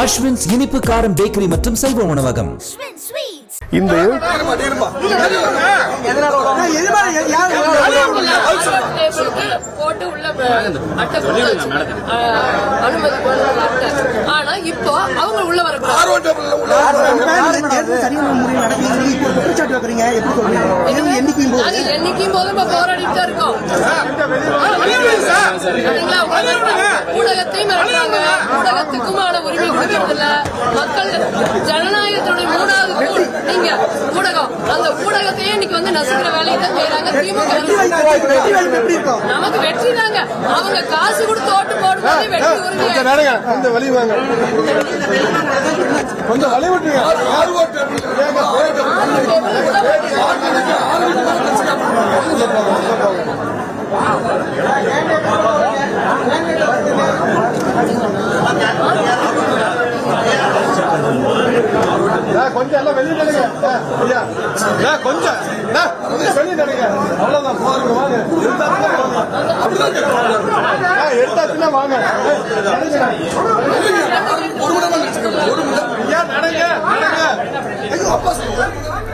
அஸ்வின்ஸ் இனிப்பு காரம் பேக்கரி மற்றும் சைவ உணவகம். இந்த போட்டு உள்ள அனுமதி ஆனா இப்போ அவங்க உள்ள வரக்கூடாது. என்னைக்கும் போதும் போராடிட்டு தான் இருக்கோம். ஊடகத்தையும் மிரட்டுறாங்க. ஊடகத்துக்குமான உரிமை கொடுக்கறதில்ல. மக்கள் ஜனநாயகத்துடைய மூணாவது கூறு நீங்க ஊடகம். அந்த ஊடகத்தையே இன்னைக்கு வந்து நசுக்கிற வேலையை தான் செய்யறாங்க திமுக. நமக்கு வெற்றி தாங்க. அவங்க காசு கொடுத்து ஓட்டு போடும்போது வெற்றி உறுதியாக. கொஞ்சம் வழி வாங்க, கொஞ்சம் வழி விட்டுருங்க. கொஞ்சம் எல்லாம் வெளியே நடுங்க. கொஞ்சம் வெளியே நடுங்க. அவ்வளவுதான், போருங்க. வாங்க, எடுத்தாச்சுன்னா வாங்க. நடங்க.